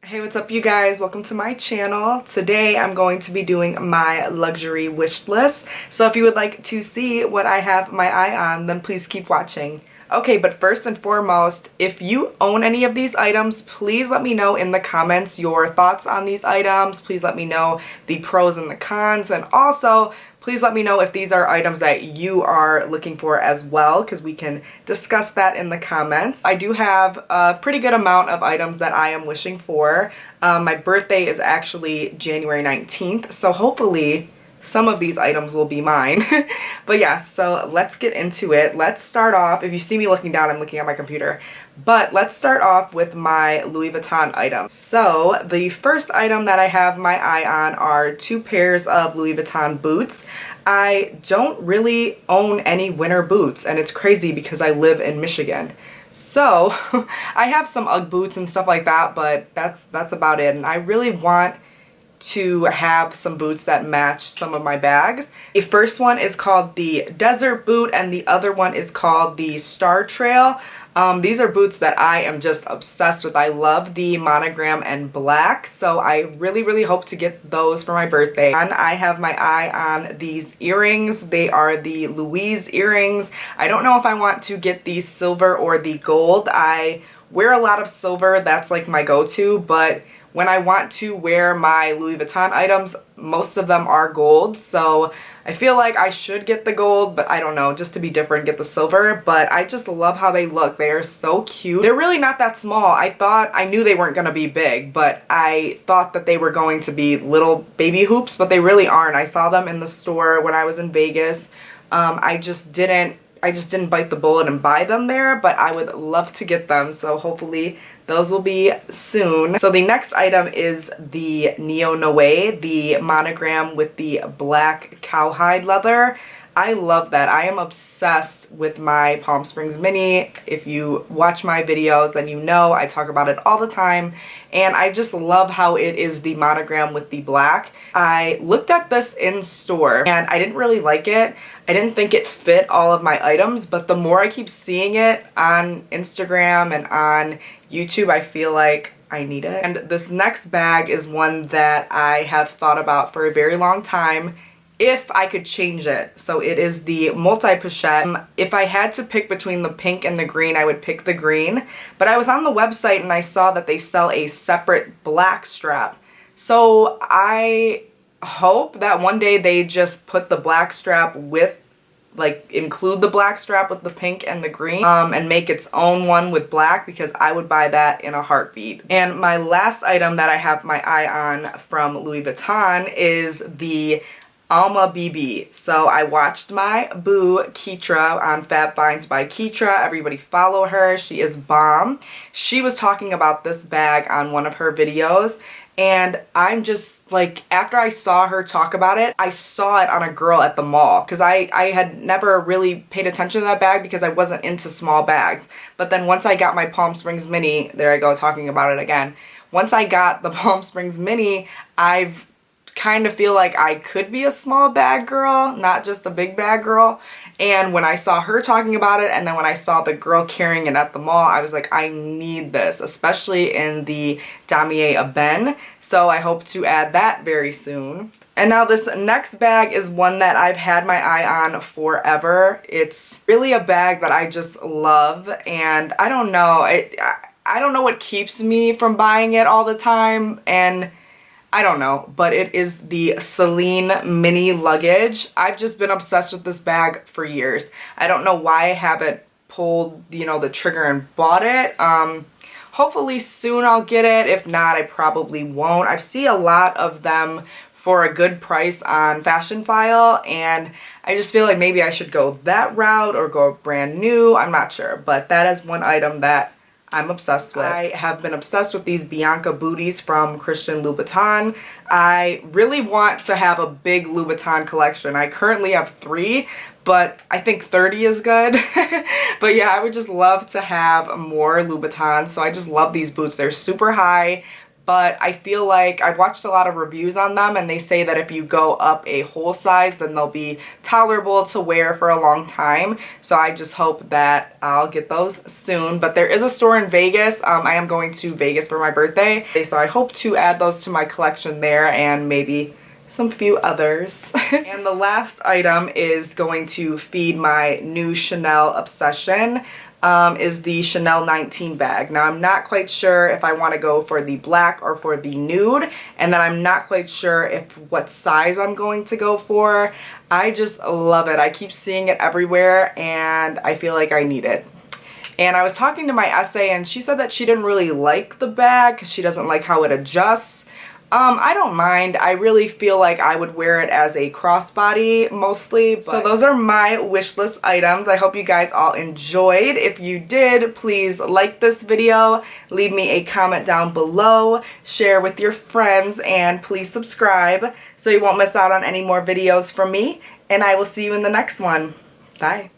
Hey, what's up you guys? Welcome to my channel. Today I'm going to be doing my luxury wish list. So if you would like to see what I have my eye on, then please keep watching. Okay, but first and foremost, if you own any of these items, please let me know in the comments your thoughts on these items. Please let me know the pros and the cons, and also please let me know if these are items that you are looking for as well, because we can discuss that in the comments. I do have a pretty good amount of items that I am wishing for. My birthday is actually January 19th, so hopefully some of these items will be mine. But yeah, so let's get into it. Let's start off, if you see me looking down, I'm looking at my computer. But let's start off with my Louis Vuitton items. So the first item that I have my eye on are two pairs of Louis Vuitton boots. I don't really own any winter boots, and it's crazy because I live in Michigan. So I have some UGG boots and stuff like that, but that's about it. And I really want to have some boots that match some of my bags. The first one is called the Desert Boot and the other one is called the Star Trail. These are boots that I am just obsessed with. I love the monogram and black, so I really hope to get those for my birthday. And I have my eye on these earrings. They are the Louise earrings. I don't know if I want to get the silver or the gold. I wear a lot of silver, that's like my go-to, but when I want to wear my Louis Vuitton items, most of them are gold, so I feel like I should get the gold, but I don't know, just to be different, get the silver. But I just love how they look. They are so cute. They're really not that small. I knew they weren't gonna be big, but I thought that they were going to be little baby hoops, but they really aren't. I saw them in the store when I was in Vegas. I just didn't bite the bullet and buy them there, but I would love to get them, so hopefully those will be soon. So the next item is the Neo Noe, the monogram with the black cowhide leather. I love that. I am obsessed with my Palm Springs Mini. If you watch my videos, then you know I talk about it all the time. And I just love how it is the monogram with the black. I looked at this in store and I didn't really like it. I didn't think it fit all of my items, but the more I keep seeing it on Instagram and on YouTube, I feel like I need it. And this next bag is one that I have thought about for a very long time, if I could change it. So it is the multi-Pachette. If I had to pick between the pink and the green, I would pick the green. But I was on the website and I saw that they sell a separate black strap. So I hope that one day they just put the black strap with, like, include the black strap with the pink and the green, and make its own one with black, because I would buy that in a heartbeat. And my last item that I have my eye on from Louis Vuitton is the Alma BB. So I watched my boo Ketra on Fab Finds By Ketra. Everybody follow her. She is bomb. She was talking about this bag on one of her videos, and I'm just like, after I saw her talk about it, I saw it on a girl at the mall, because I had never really paid attention to that bag because I wasn't into small bags. But then once I got my Palm Springs Mini, there I go talking about it again. Once I got the Palm Springs Mini, I've kind of feel like I could be a small bag girl, not just a big bag girl. And when I saw her talking about it, and then when I saw the girl carrying it at the mall, I was like, I need this, especially in the Damier Ebene. So I hope to add that very soon. And now this next bag is one that I've had my eye on forever. It's really a bag that I just love, and I don't know, I don't know what keeps me from buying it all the time, and I don't know, but it is the Celine mini luggage. I've just been obsessed with this bag for years. I don't know why I haven't pulled, you know, the trigger and bought it. Hopefully soon I'll get it. If not, I probably won't. I see a lot of them for a good price on Fashion File, and I just feel like maybe I should go that route or go brand new. I'm not sure, but that is one item that I'm obsessed with. I have been obsessed with these Bianca booties from Christian Louboutin. I really want to have a big Louboutin collection. I currently have 3, but I think 30 is good. But yeah, I would just love to have more Louboutin. So I just love these boots. They're super high, but I feel like I've watched a lot of reviews on them and they say that if you go up a whole size then they'll be tolerable to wear for a long time. So I just hope that I'll get those soon. But there is a store in Vegas. I am going to Vegas for my birthday, so I hope to add those to my collection there and maybe some few others. And the last item is going to feed my new Chanel obsession. Is the Chanel 19 bag. Now I'm not quite sure if I want to go for the black or for the nude, and then I'm not quite sure if what size I'm going to go for. I just love it. I keep seeing it everywhere and I feel like I need it. And I was talking to my essay and she said that she didn't really like the bag because she doesn't like how it adjusts. I don't mind. I really feel like I would wear it as a crossbody mostly. But so those are my wish list items. I hope you guys all enjoyed. If you did, please like this video, leave me a comment down below, share with your friends, and please subscribe so you won't miss out on any more videos from me. And I will see you in the next one. Bye.